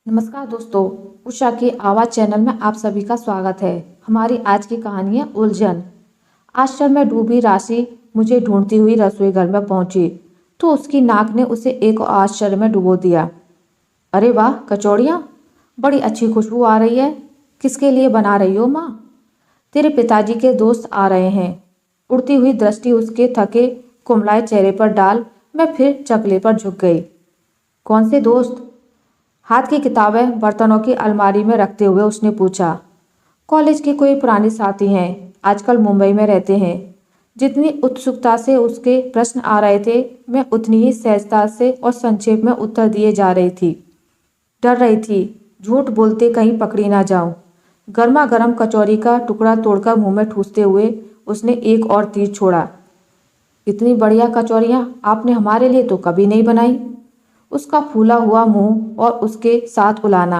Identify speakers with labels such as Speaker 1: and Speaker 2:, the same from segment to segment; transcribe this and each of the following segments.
Speaker 1: नमस्कार दोस्तों, उषा की आवाज़ चैनल में आप सभी का स्वागत है। हमारी आज की कहानी है उलझन। आश्चर्य में डूबी राशि मुझे ढूंढती हुई रसोई घर में पहुंची तो उसकी नाक ने उसे एक और आश्चर्य में डुबो दिया। अरे वाह, कचौड़ियाँ! बड़ी अच्छी खुशबू आ रही है। किसके लिए बना रही हो माँ? तेरे पिताजी के दोस्त आ रहे हैं। उड़ती हुई दृष्टि उसके थके कुमलाए चेहरे पर डाल मैं फिर चकले पर झुक गई। कौन से दोस्त? हाथ की किताबें बर्तनों की अलमारी में रखते हुए उसने पूछा। कॉलेज के कोई पुराने साथी हैं, आजकल मुंबई में रहते हैं। जितनी उत्सुकता से उसके प्रश्न आ रहे थे, मैं उतनी ही सहजता से और संक्षेप में उत्तर दिए जा रही थी। डर रही थी झूठ बोलते कहीं पकड़ी ना जाऊं। गर्मा गर्म कचौरी का टुकड़ा तोड़कर मुंह में ठूसते हुए उसने एक और तीर छोड़ा। इतनी बढ़िया कचौरियाँ आपने हमारे लिए तो कभी नहीं बनाई। उसका फूला हुआ मुंह और उसके साथ उलाना।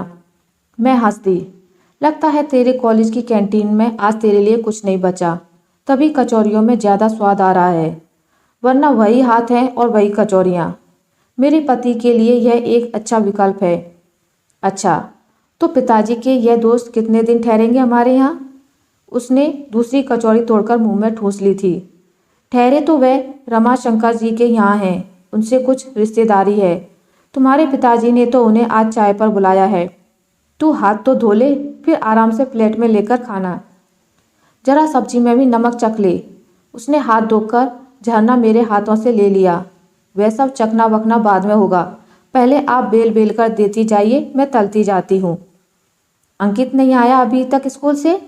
Speaker 1: मैं हंस दी। लगता है तेरे कॉलेज की कैंटीन में आज तेरे लिए कुछ नहीं बचा, तभी कचौरियों में ज़्यादा स्वाद आ रहा है। वरना वही हाथ है और वही कचौरियाँ। मेरे पति के लिए यह एक अच्छा विकल्प है। अच्छा, तो पिताजी के यह दोस्त कितने दिन ठहरेंगे हमारे यहाँ? उसने दूसरी कचौरी तोड़कर मुंह में ठूस ली थी। ठहरे तो वह रमाशंकर जी के यहाँ हैं, उनसे कुछ रिश्तेदारी है। तुम्हारे पिताजी ने तो उन्हें आज चाय पर बुलाया है। तू हाथ तो धो ले, फिर आराम से प्लेट में लेकर खाना। जरा सब्जी में भी नमक चख ले। उसने हाथ धोकर झरना मेरे हाथों से ले लिया। वह सब चखना बखना बाद में होगा, पहले आप बेल बेल कर देती जाइए, मैं तलती जाती हूँ। अंकित नहीं आया अभी तक स्कूल से?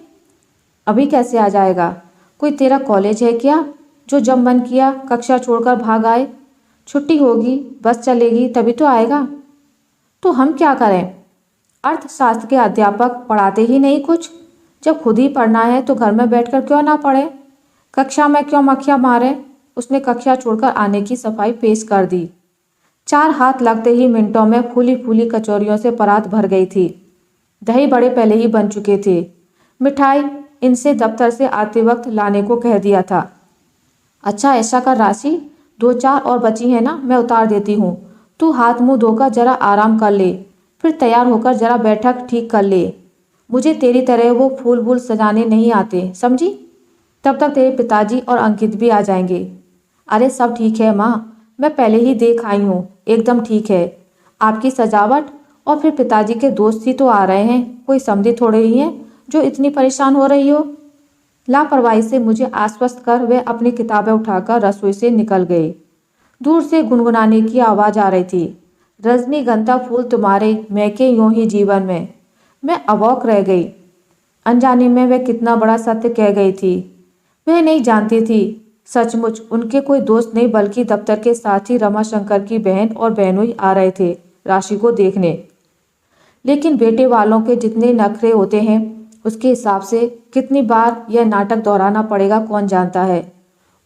Speaker 1: अभी कैसे आ जाएगा? कोई तेरा कॉलेज है क्या जो जब मन किया कक्षा छोड़कर भाग आए? छुट्टी होगी, बस चलेगी तभी तो आएगा। तो हम क्या करें? अर्थशास्त्र के अध्यापक पढ़ाते ही नहीं कुछ। जब खुद ही पढ़ना है तो घर में बैठकर क्यों ना पढ़े? कक्षा में क्यों मक्खियाँ मारे? उसने कक्षा छोड़कर आने की सफाई पेश कर दी। चार हाथ लगते ही मिनटों में फूली फूली कचौरियों से परात भर गई थी। दही बड़े पहले ही बन चुके थे। मिठाई इनसे दफ्तर से आते वक्त लाने को कह दिया था। अच्छा ऐसा कर राशि, दो चार और बची है ना, मैं उतार देती हूँ। तू हाथ मुंह धोकर जरा आराम कर ले, फिर तैयार होकर जरा बैठक ठीक कर ले। मुझे तेरी तरह वो फूल वूल सजाने नहीं आते, समझी? तब तक तेरे पिताजी और अंकित भी आ जाएंगे। अरे सब ठीक है माँ, मैं पहले ही देख आई हूँ, एकदम ठीक है। आपकी सजावट और फिर पिताजी के दोस्त ही तो आ रहे हैं, कोई समझी थोड़े ही हैं जो इतनी परेशान हो रही हो। लापरवाही से मुझे आश्वस्त कर वह अपनी किताबें उठाकर रसोई से निकल गई। दूर से गुनगुनाने की आवाज आ रही थी। रजनीगंधा फूल तुम्हारे महके यूं ही जीवन में। मैं अवाक रह गई। अनजाने में वह कितना बड़ा सत्य कह गई थी। वह नहीं जानती थी सचमुच उनके कोई दोस्त नहीं बल्कि दफ्तर के साथी रमाशंकर की बहन और बहनोई आ रहे थे राशि को देखने। लेकिन बेटे वालों के जितने नखरे होते हैं उसके हिसाब से कितनी बार यह नाटक दोहराना पड़ेगा कौन जानता है।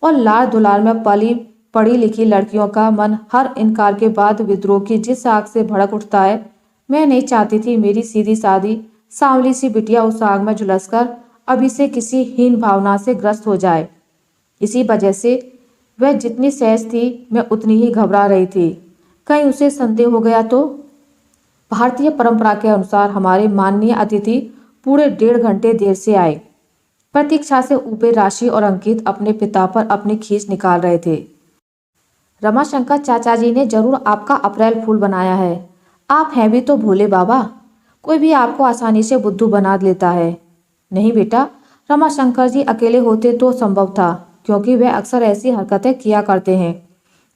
Speaker 1: और लाड़ दुलार में पली पढ़ी लिखी लड़कियों का मन हर इनकार के बाद विद्रोह की जिस आग से भड़क उठता है, मैं नहीं चाहती थी मेरी सीधी सादी सांवली सी बिटिया उस आग में झुलसकर अभी से किसी हीन भावना से ग्रस्त हो जाए। इसी वजह से वह जितनी सहज थी मैं उतनी ही घबरा रही थी। कहीं उसे संदेह हो गया तो? भारतीय परंपरा के अनुसार हमारे माननीय अतिथि पूरे 1.5 घंटे देर से आए। प्रतीक्षा से ऊपे राशि और अंकित अपने पिता पर अपनी खींच निकाल रहे थे। रमाशंकर चाचा जी ने जरूर आपका अप्रैल फूल बनाया है। आप हैं भी तो भोले बाबा, कोई भी आपको आसानी से बुद्धू बना लेता है। नहीं बेटा, रमाशंकर जी अकेले होते तो संभव था, क्योंकि वे अक्सर ऐसी हरकतें किया करते हैं।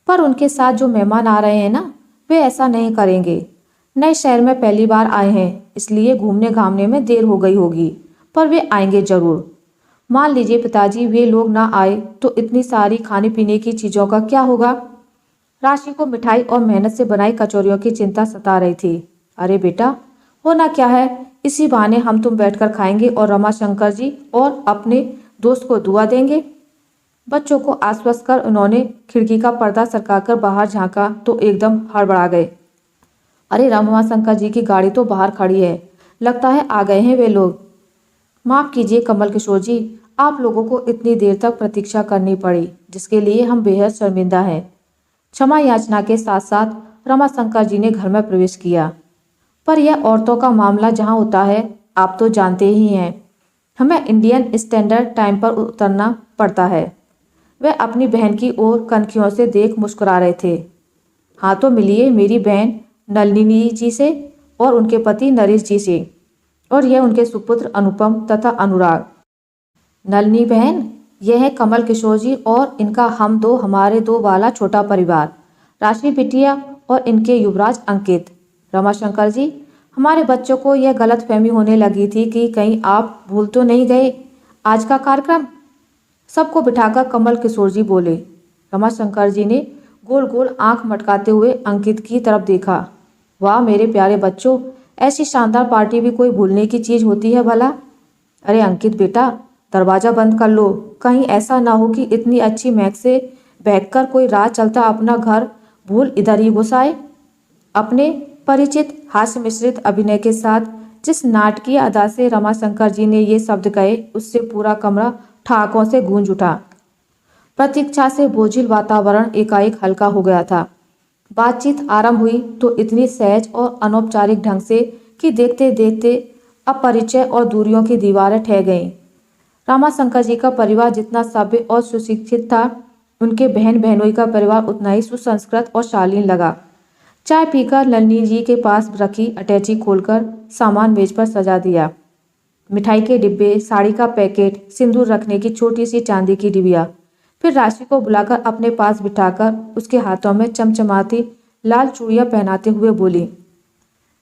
Speaker 1: पर उनके साथ जो मेहमान आ रहे हैं ना, वे ऐसा नहीं करेंगे। नए शहर में पहली बार आए हैं, इसलिए घूमने घामने में देर हो गई होगी, पर वे आएंगे जरूर। मान लीजिए पिताजी वे लोग ना आए तो इतनी सारी खाने पीने की चीज़ों का क्या होगा? राशि को मिठाई और मेहनत से बनाई कचौरियों की चिंता सता रही थी। अरे बेटा, होना क्या है, इसी बहाने हम तुम बैठकर खाएंगे और रमाशंकर जी और अपने दोस्त को दुआ देंगे। बच्चों को आश्वस्त कर उन्होंने खिड़की का पर्दा सरकाकर बाहर झांका तो एकदम हड़बड़ा गए। अरे रमाशंकर जी की गाड़ी तो बाहर खड़ी है, लगता है आ गए हैं वे लोग। माफ़ कीजिए कमल किशोर जी, आप लोगों को इतनी देर तक प्रतीक्षा करनी पड़ी, जिसके लिए हम बेहद शर्मिंदा हैं। क्षमा याचना के साथ साथ रमाशंकर जी ने घर में प्रवेश किया। पर यह औरतों का मामला जहाँ होता है आप तो जानते ही हैं, हमें इंडियन स्टैंडर्ड टाइम पर उतरना पड़ता है। वह अपनी बहन की ओर कनखियों से देख मुस्कुरा रहे थे। हाँ तो मिलिए मेरी बहन नलिनी जी से और उनके पति नरेश जी से, और यह उनके सुपुत्र अनुपम तथा अनुराग। नलिनी बहन, यह है कमल किशोर जी और इनका हम दो हमारे दो वाला छोटा परिवार, राशि बिटिया और इनके युवराज अंकित। रमाशंकर जी, हमारे बच्चों को यह गलतफहमी होने लगी थी कि कहीं आप भूल तो नहीं गए आज का कार्यक्रम। सबको बिठाकर कमल किशोर जी बोले। रमाशंकर जी ने गोल गोल आंख मटकाते हुए अंकित की तरफ देखा। वाह मेरे प्यारे बच्चों, ऐसी शानदार पार्टी भी कोई भूलने की चीज होती है भला। अरे अंकित बेटा, दरवाजा बंद कर लो, कहीं ऐसा ना हो कि इतनी अच्छी महक से बहकर कोई राह चलता अपना घर भूल इधर ही घुस आए। अपने परिचित हास्य मिश्रित अभिनय के साथ जिस नाटकीय अदा से रमाशंकर जी ने ये शब्द कहे, उससे पूरा कमरा ठहाकों से गूंज उठा। प्रतीक्षा से बोझिल वातावरण एकाएक हल्का हो गया था। बातचीत आरंभ हुई तो इतनी सहज और अनौपचारिक ढंग से कि देखते देखते अपरिचय और दूरियों की दीवारें ठह गईं। रामाशंकर जी का परिवार जितना सभ्य और सुशिक्षित था, उनके बहन बहनोई का परिवार उतना ही सुसंस्कृत और शालीन लगा। चाय पीकर नलिनी जी के पास रखी अटैची खोलकर सामान मेज पर सजा दिया। मिठाई के डिब्बे, साड़ी का पैकेट, सिंदूर रखने की छोटी सी चांदी की डिबिया। फिर राशि को बुलाकर अपने पास बिठाकर उसके हाथों में चमचमाती लाल चूड़ियां पहनाते हुए बोली,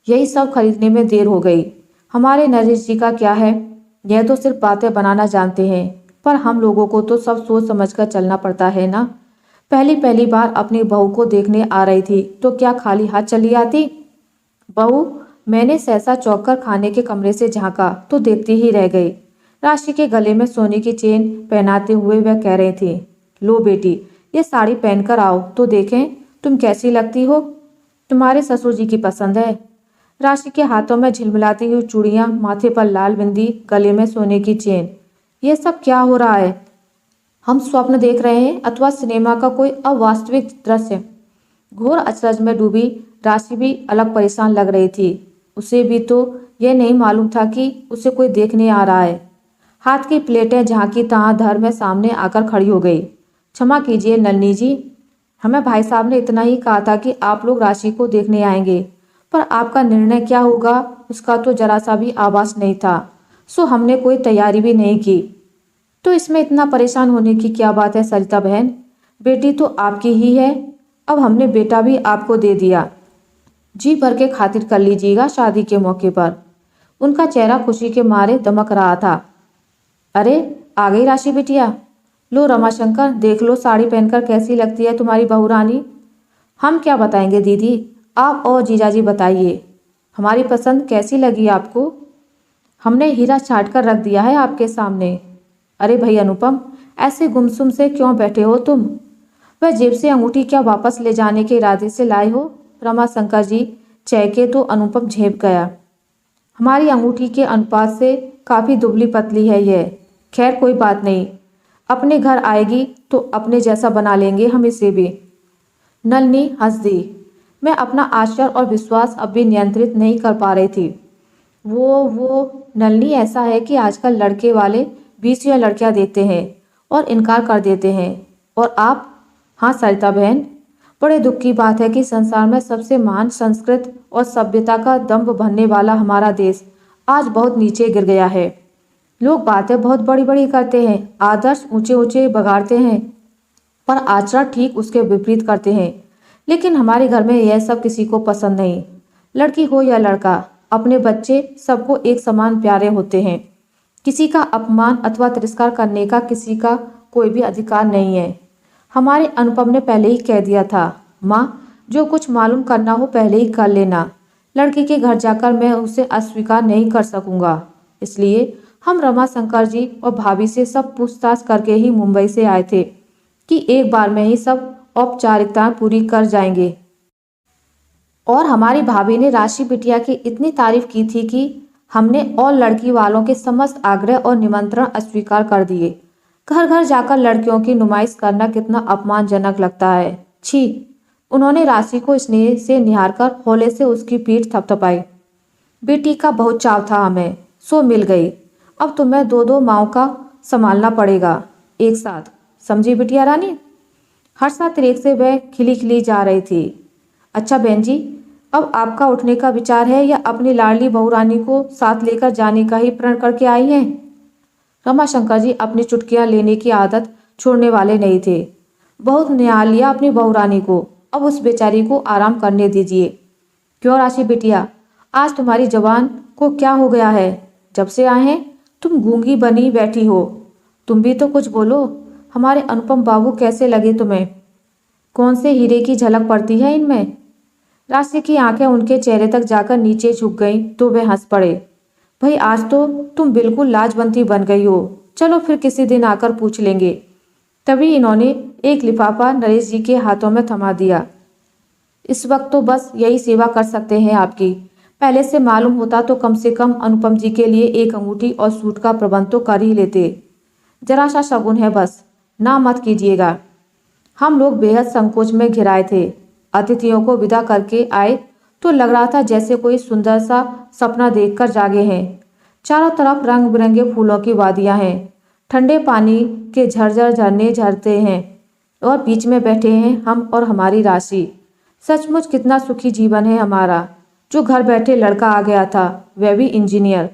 Speaker 1: यही सब खरीदने में देर हो गई। हमारे नरेश जी का क्या है, यह तो सिर्फ बातें बनाना जानते हैं, पर हम लोगों को तो सब सोच समझकर चलना पड़ता है ना। पहली पहली बार अपनी बहू को देखने आ रही थी तो क्या खाली हाथ चली आती। बहू, मैंने सहसा चौंक कर खाने के कमरे से झांका तो देखती ही रह गई। राशि के गले में सोने की चेन पहनाते हुए वह कह रही थी, लो बेटी, ये साड़ी पहनकर आओ तो देखें तुम कैसी लगती हो। तुम्हारे ससुर जी की पसंद है। राशि के हाथों में झिलमिलाती हुई चूड़ियां, माथे पर लाल बिंदी, गले में सोने की चेन। ये सब क्या हो रहा है? हम स्वप्न देख रहे हैं अथवा सिनेमा का कोई अवास्तविक दृश्य? घोर अचरज में डूबी राशि भी अलग परेशान लग रही थी। उसे भी तो यह नहीं मालूम था कि उसे कोई देखने आ रहा है। हाथ की प्लेटें झांकी तहाँ धर में सामने आकर खड़ी हो गई। क्षमा कीजिए नलिनी जी, हमें भाई साहब ने इतना ही कहा था कि आप लोग राशि को देखने आएंगे, पर आपका निर्णय क्या होगा उसका तो जरा सा भी आभास नहीं था, सो हमने कोई तैयारी भी नहीं की। तो इसमें इतना परेशान होने की क्या बात है सरिता बहन, बेटी तो आपकी ही है, अब हमने बेटा भी आपको दे दिया। जी भर के खातिर कर लीजिएगा शादी के मौके पर। उनका चेहरा खुशी के मारे दमक रहा था। अरे आ गई राशि बिटिया, लो रमाशंकर देख लो साड़ी पहनकर कैसी लगती है तुम्हारी बहू रानी। हम क्या बताएंगे दीदी, आप और जीजाजी बताइए, हमारी पसंद कैसी लगी आपको? हमने हीरा छाट कर रख दिया है आपके सामने। अरे भाई अनुपम, ऐसे गुमसुम से क्यों बैठे हो तुम? वह जेब से अंगूठी क्या वापस ले जाने के इरादे से लाए हो? रमाशंकर जी चहके तो अनुपम झेप गया। हमारी अंगूठी के अनुपात से काफी दुबली पतली है यह। खैर कोई बात नहीं, अपने घर आएगी तो अपने जैसा बना लेंगे हम इसे भी। नलिनी हंस दी। मैं अपना आश्चर्य और विश्वास अब भी नियंत्रित नहीं कर पा रही थी। वो नलिनी, ऐसा है कि आजकल लड़के वाले 20 लड़कियां देखते हैं और इनकार कर देते हैं, और आप? हाँ सरिता बहन, बड़े दुख की बात है कि संसार में सबसे महान संस्कृत और सभ्यता का दंभ भरने वाला हमारा देश आज बहुत नीचे गिर गया है। लोग बातें बहुत बड़ी बड़ी करते हैं, आदर्श ऊंचे ऊंचे बगाड़ते हैं, पर आचरण ठीक उसके विपरीत करते हैं। लेकिन हमारे घर में यह सब किसी को पसंद नहीं। लड़की हो या लड़का, अपने बच्चे सबको एक समान प्यारे होते हैं। किसी का अपमान अथवा तिरस्कार करने का किसी का कोई भी अधिकार नहीं है। हमारे अनुपम ने पहले ही कह दिया था, माँ जो कुछ मालूम करना हो पहले ही कर लेना। लड़की के घर जाकर मैं उसे अस्वीकार नहीं कर सकूंगा, इसलिए हम रमाशंकर जी और भाभी से सब पूछताछ करके ही मुंबई से आए थे कि एक बार में ही सब औपचारिकताएं पूरी कर जाएंगे। और हमारी भाभी ने राशि बिटिया की इतनी तारीफ की थी कि हमने और लड़की वालों के समस्त आग्रह और निमंत्रण अस्वीकार कर दिए। घर घर जाकर लड़कियों की नुमाइश करना कितना अपमानजनक लगता है। छी! उन्होंने राशि को स्नेह से निहारकर हौले से उसकी पीठ थपथपाई। बेटी का बहुत चाव था हमें, सो मिल गई। अब तुम्हें दो दो माओ का संभालना पड़ेगा एक साथ, समझी बिटिया रानी। हर्षा तिरेक से वह खिली खिली जा रही थी। अच्छा बहन जी, अब आपका उठने का विचार है या अपनी लाडली बहू रानी को साथ लेकर जाने का ही प्रण करके आई हैं? रमाशंकर जी अपनी चुटकियां लेने की आदत छोड़ने वाले नहीं थे। बहुत न्याय लिया अपनी बहू रानी को, अब उस बेचारी को आराम करने दीजिए। क्यों राशि बिटिया, आज तुम्हारी जवान को क्या हो गया है? जब से आए हैं तुम गूंगी बनी बैठी हो। तुम भी तो कुछ बोलो। हमारे अनुपम बाबू कैसे लगे तुम्हें? कौन से हीरे की झलक पड़ती है इनमें? राशि की आंखें उनके चेहरे तक जाकर नीचे झुक गईं तो वे हंस पड़े। भाई आज तो तुम बिल्कुल लाजवंती बन गई हो। चलो फिर किसी दिन आकर पूछ लेंगे। तभी इन्होंने एक लिफाफा नरेश जी के हाथों में थमा दिया। इस वक्त तो बस यही सेवा कर सकते हैं आपकी। पहले से मालूम होता तो कम से कम अनुपम जी के लिए एक अंगूठी और सूट का प्रबंध तो कर ही लेते। जरा सा शगुन है बस, ना मत कीजिएगा। हम लोग बेहद संकोच में घिराए थे। अतिथियों को विदा करके आए तो लग रहा था जैसे कोई सुंदर सा सपना देखकर जागे हैं। चारों तरफ रंग बिरंगे फूलों की वादियां हैं, ठंडे पानी के झरझर झरने झरते हैं और बीच में बैठे हैं हम और हमारी राशि। सचमुच कितना सुखी जीवन है हमारा। जो घर बैठे लड़का आ गया था, वह भी इंजीनियर।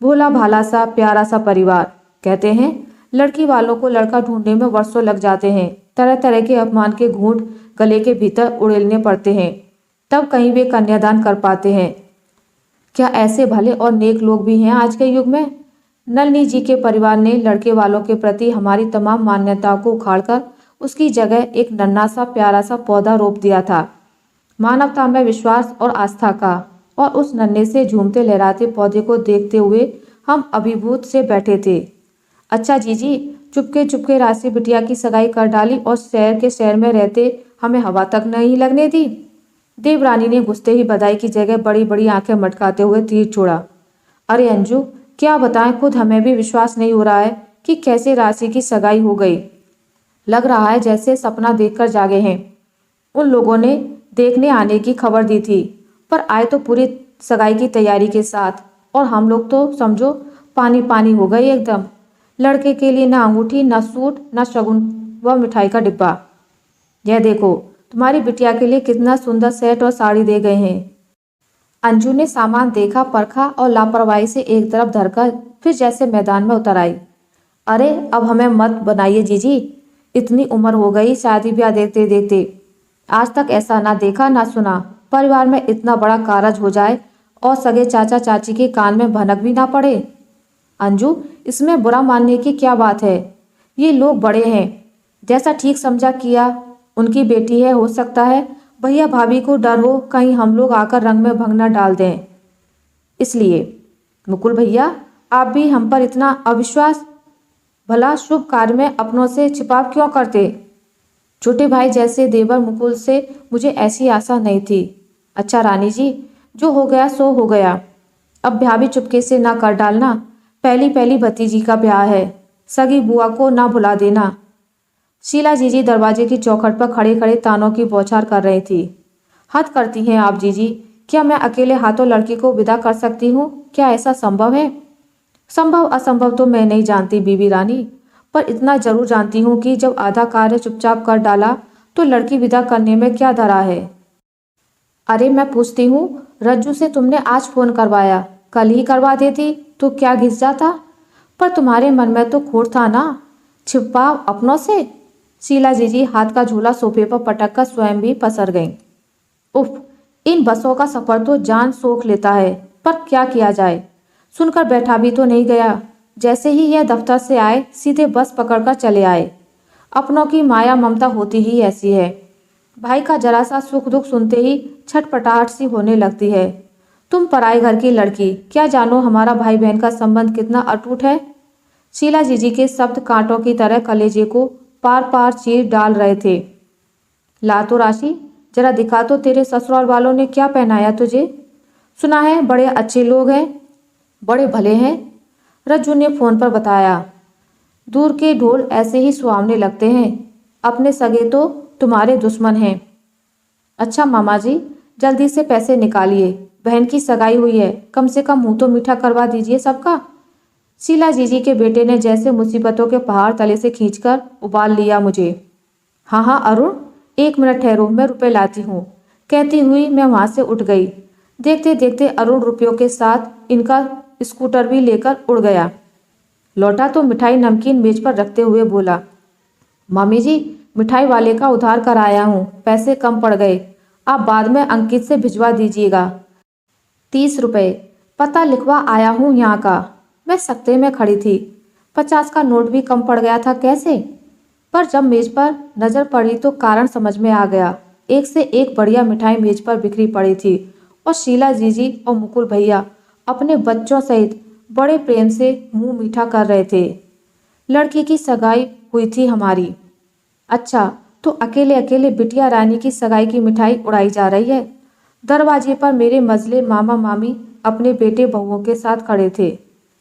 Speaker 1: भोला भाला सा प्यारा सा परिवार। कहते हैं लड़की वालों को लड़का ढूंढने में वर्षों लग जाते हैं। तरह तरह के अपमान के घूंट गले के भीतर उड़ेलने पड़ते हैं, तब कहीं वे कन्यादान कर पाते हैं। क्या ऐसे भले और नेक लोग भी हैं आज के युग में? नलनी जी के परिवार ने लड़के वालों के प्रति हमारी तमाम मान्यताओं को उखाड़कर उसकी जगह एक नन्हा सा प्यारा सा पौधा रोप दिया था, मानवता में विश्वास और आस्था का। और उस नन्हे से झूमते लहराते पौधे को देखते हुए हम अभिभूत से बैठे थे। अच्छा जीजी, चुपके चुपके राशि बिटिया की सगाई कर डाली और शहर के शहर में रहते हमें हवा तक नहीं लगने दी। देवरानी ने घुसते ही बधाई की जगह बड़ी बड़ी आंखें मटकाते हुए तीर छोड़ा। अरे अंजू, क्या बताएं, खुद हमें भी विश्वास नहीं हो रहा है कि कैसे राशि की सगाई हो गई। लग रहा है जैसे सपना देखकर जागे हैं। उन लोगों ने देखने आने की खबर दी थी, पर आए तो पूरी सगाई की तैयारी के साथ, और हम लोग तो समझो पानी पानी हो गए एकदम। लड़के के लिए ना अंगूठी, ना सूट, ना शगुन व मिठाई का डिब्बा। यह देखो तुम्हारी बिटिया के लिए कितना सुंदर सेट और साड़ी दे गए हैं। अंजू ने सामान देखा, परखा और लापरवाही से एक तरफ धरकर फिर जैसे मैदान में उतर आई। अरे अब हमें मत बनाइए जीजी, इतनी उम्र हो गई शादी ब्याह देखते देखते। आज तक ऐसा ना देखा ना सुना, परिवार में इतना बड़ा कारज हो जाए और सगे चाचा चाची के कान में भनक भी ना पड़े। अंजू, इसमें बुरा मानने की क्या बात है? ये लोग बड़े हैं, जैसा ठीक समझा किया। उनकी बेटी है, हो सकता है भैया भाभी को डर हो कहीं हम लोग आकर रंग में भंग न डाल दें, इसलिए। मुकुल भैया, आप भी हम पर इतना अविश्वास? भला शुभ कार्य में अपनों से छिपाव क्यों करते? छोटे भाई जैसे देवर मुकुल से मुझे ऐसी आशा नहीं थी। अच्छा रानी जी, जो हो गया सो हो गया। अब ब्याह भी चुपके से ना कर डालना। पहली पहली भतीजी का ब्याह है, सगी बुआ को ना भुला देना। शीला जीजी दरवाजे की चौखट पर खड़े खड़े तानों की बौछार कर रही थी। हद करती हैं आप जीजी, क्या मैं अकेले हाथों लड़की को विदा कर सकती हूँ? क्या ऐसा संभव है? संभव असंभव तो मैं नहीं जानती बीबी रानी, पर इतना जरूर जानती हूँ कि जब आधा कार्य चुपचाप कर डाला तो लड़की विदा करने में क्या धरा है। अरे मैं पूछती हूँ, रज्जू से तुमने आज फोन करवाया, कल ही करवा देती तो क्या घिस जाता? पर तुम्हारे मन में तो खोट था ना, छिपाव अपनों से। शीला जीजी हाथ का झूला सोफे पर पटक कर स्वयं भी पसर गईं। उफ, इन बसों का सफर तो जान सोख लेता है, पर क्या किया जाए। सुनकर बैठा भी तो नहीं गया। जैसे ही यह दफ्तर से आए सीधे बस पकड़कर चले आए। अपनों की माया ममता होती ही ऐसी है। भाई का जरा सा सुख दुख सुनते ही छटपटाहट सी होने लगती है। तुम पराए घर की लड़की, क्या जानो हमारा भाई बहन का संबंध कितना अटूट है। शीला जीजी के शब्द कांटों की तरह कलेजे को पार पार चीर डाल रहे थे। ला तो राशि, जरा दिखा तो तेरे ससुराल वालों ने क्या पहनाया तुझे। सुना है बड़े अच्छे लोग हैं, बड़े भले हैं, रज्जू ने फोन पर बताया। दूर के ढोल ऐसे ही सुहावने लगते हैं, अपने सगे तो तुम्हारे दुश्मन हैं। अच्छा मामा जी, जल्दी से पैसे निकालिए, बहन की सगाई हुई है, कम से कम मुंह तो मीठा करवा दीजिए सबका। शीला जीजी के बेटे ने जैसे मुसीबतों के पहाड़ तले से खींचकर उबाल लिया मुझे। हाँ हाँ अरुण, 1 मिनट ठहरो, मैं रुपए लाती हूँ, कहती हुई मैं वहां से उठ गई। देखते देखते अरुण रुपयों के साथ इनका स्कूटर भी लेकर उड़ गया। लौटा तो मिठाई नमकीन मेज पर रखते हुए बोला, मामी जी, मिठाई वाले का उधार कराया हूँ, पैसे कम पड़ गए, आप बाद में अंकित से भिजवा दीजिएगा। 30 रुपए, पता लिखवा आया हूँ यहाँ का। मैं सकते में खड़ी थी, 50 का नोट भी कम पड़ गया था कैसे? पर जब मेज पर नजर पड़ी तो कारण समझ में आ गया। एक से एक बढ़िया मिठाई मेज पर बिखरी पड़ी थी और शीला जीजी और मुकुल भैया अपने बच्चों सहित बड़े प्रेम से मुंह मीठा कर रहे थे। लड़की की सगाई हुई थी हमारी। अच्छा, तो अकेले अकेले बिटिया रानी की सगाई की मिठाई उड़ाई जा रही है। दरवाजे पर मेरे मजले मामा मामी अपने बेटे बहुओं के साथ खड़े थे।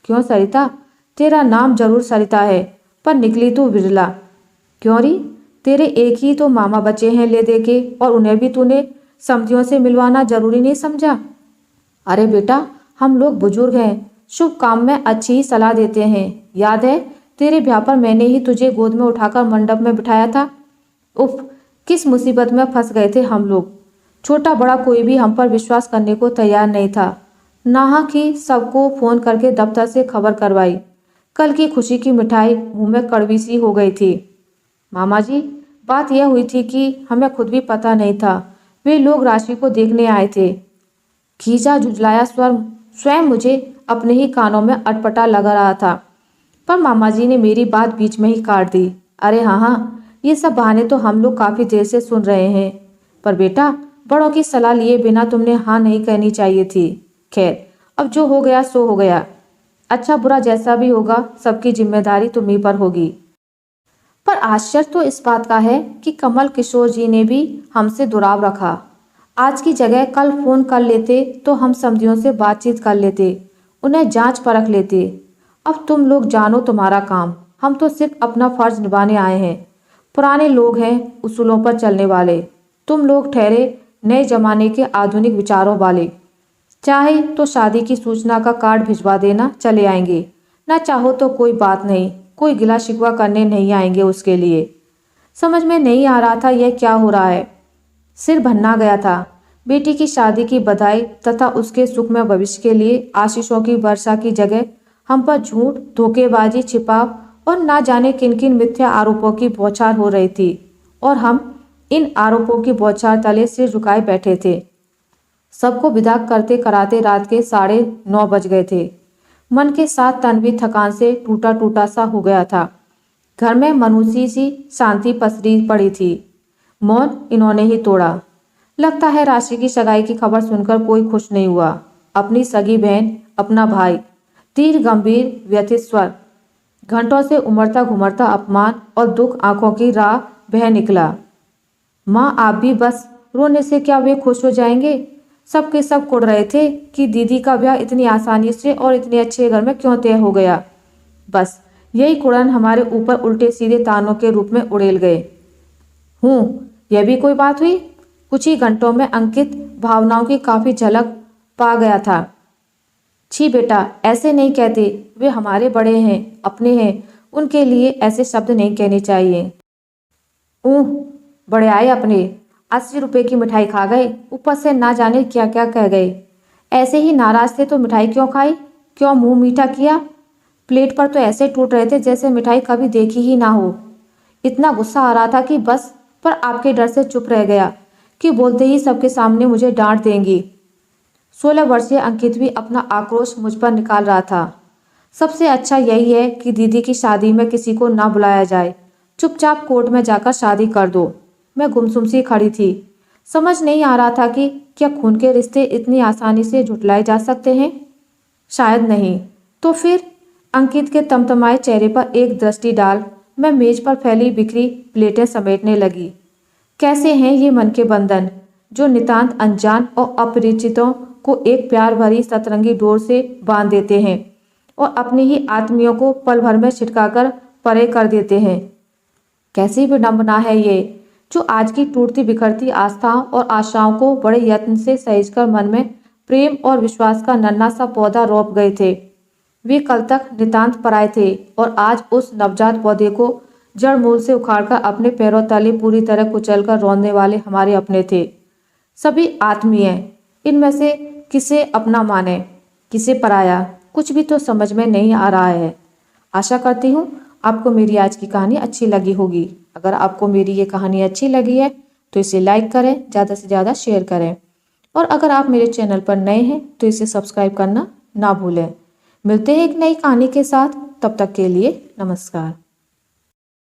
Speaker 1: क्यों सरिता, तेरा नाम जरूर सरिता है, पर निकली तू विरला। क्यों री, तेरे एक ही तो मामा बचे हैं ले दे के, और उन्हें भी तूने समधियों से मिलवाना जरूरी नहीं समझा? अरे बेटा, हम लोग बुजुर्ग हैं, शुभ काम में अच्छी ही सलाह देते हैं। याद है तेरे ब्याह पर मैंने ही तुझे गोद में उठाकर मंडप में बिठाया था। उफ, किस मुसीबत में फंस गए थे हम लोग। छोटा बड़ा कोई भी हम पर विश्वास करने को तैयार नहीं था। नाहक ही सबको फोन करके दफ्तर से खबर करवाई। कल की खुशी की मिठाई मुंह में कड़वी सी हो गई थी। मामा जी, बात यह हुई थी कि हमें खुद भी पता नहीं था वे लोग राशि को देखने आए थे। खींचा झुंझलाया स्वर स्वयं मुझे अपने ही कानों में अटपटा लग रहा था, पर मामा जी ने मेरी बात बीच में ही काट दी। अरे हाँ हाँ, ये सब बहाने तो हम लोग काफी देर से सुन रहे हैं, पर बेटा, बड़ों की सलाह लिए बिना तुमने हाँ नहीं कहनी चाहिए थी। खैर, अब जो हो गया सो हो गया। अच्छा बुरा जैसा भी होगा, सबकी जिम्मेदारी तुम्ही पर होगी। पर आश्चर्य तो इस बात का है कि कमल किशोर जी ने भी हमसे दुराव रखा। आज की जगह कल फोन कर लेते तो हम समधियों से बातचीत कर लेते, उन्हें जांच परख लेते। अब तुम लोग जानो तुम्हारा काम, हम तो सिर्फ अपना फर्ज निभाने आए हैं। पुराने लोग हैं उसूलों पर चलने वाले, तुम लोग ठहरे नए जमाने के आधुनिक विचारों वाले। चाहे तो शादी की सूचना का कार्ड भिजवा देना, चले आएंगे। ना चाहो तो कोई बात नहीं, कोई गिला शिकवा करने नहीं आएंगे उसके लिए। समझ में नहीं आ रहा था यह क्या हो रहा है। सिर भन्ना गया था। बेटी की शादी की बधाई तथा उसके सुखमय भविष्य के लिए आशीषों की वर्षा की जगह हम पर झूठ, धोखेबाजी, छिपाव और ना जाने किन किन मिथ्या आरोपों की बौछार हो रही थी, और हम इन आरोपों की बौछार तले सिर झुकाए बैठे थे। सबको विदा करते कराते रात के 9:30 बज गए थे। मन के साथ तन भी थकान से टूटा टूटा सा हो गया था। घर में मनुष्य सी शांति पसरी पड़ी थी। मौन इन्होंने ही तोड़ा। लगता है राशि की सगाई की खबर सुनकर कोई खुश नहीं हुआ। अपनी सगी बहन, अपना भाई। धीर गंभीर व्यथित स्वर। घंटों से उमड़ता घुमड़ता अपमान और दुख आंखों की राह बह निकला। माँ, आप भी बस, रोने से क्या वे खुश हो जाएंगे? सबके सब कुड़ रहे थे कि दीदी का ब्याह इतनी आसानी से और इतने अच्छे घर में क्यों तय हो गया। बस यही कुड़न हमारे ऊपर उल्टे सीधे तानों के रूप में उड़ेल गए। यह भी कोई बात हुई? कुछ ही घंटों में अंकित भावनाओं की काफी झलक पा गया था। छी बेटा, ऐसे नहीं कहते, वे हमारे बड़े हैं, अपने हैं, उनके लिए ऐसे शब्द नहीं कहने चाहिए। बड़े आए अपने, 80 रुपए की मिठाई खा गए, ऊपर से ना जाने क्या क्या कह गए। ऐसे ही नाराज थे तो मिठाई क्यों खाई, क्यों मुंह मीठा किया? प्लेट पर तो ऐसे टूट रहे थे जैसे मिठाई कभी देखी ही ना हो। इतना गुस्सा आ रहा था कि बस, पर आपके डर से चुप रह गया कि बोलते ही सबके सामने मुझे डांट देंगी। 16 वर्षीय अंकित भी अपना आक्रोश मुझ पर निकाल रहा था। सबसे अच्छा यही है कि दीदी की शादी में किसी को ना बुलाया जाए, चुपचाप कोर्ट में जाकर शादी कर दो। मैं गुमसुम सी खड़ी थी। समझ नहीं आ रहा था कि क्या खून के रिश्ते इतनी आसानी से झुठलाए जा सकते हैं। शायद नहीं। तो फिर अंकित के तमतमाए चेहरे पर एक दृष्टि डाल मैं मेज पर फैली बिखरी प्लेटें समेटने लगी। कैसे हैं ये मन के बंधन जो नितांत अनजान और अपरिचितों को एक प्यार भरी सतरंगी डोर से बांध देते हैं और अपनी ही आत्मियों को पल भर में छिटकाकर परे कर देते हैं। कैसी विडंबना है ये, जो आज की टूटती बिखरती आस्थाओं और आशाओं को बड़े यत्न से सहेजकर मन में प्रेम और विश्वास का नन्हा सा पौधा रोप गए थे। वे कल तक नितांत पराये थे और आज उस नवजात पौधे को जड़ मूल से उखाड़कर अपने पैरों तले पूरी तरह कुचलकर रौंदने वाले हमारे अपने थे। सभी आत्मीय, इनमें से किसे अपना माने, किसे पराया, कुछ भी तो समझ में नहीं आ रहा है। आशा करती हूँ आपको मेरी आज की कहानी अच्छी लगी होगी। अगर आपको मेरी ये कहानी अच्छी लगी है तो इसे लाइक करें, ज़्यादा से ज़्यादा शेयर करें और अगर आप मेरे चैनल पर नए हैं तो इसे सब्सक्राइब करना ना भूलें। मिलते हैं एक नई कहानी के साथ, तब तक के लिए नमस्कार।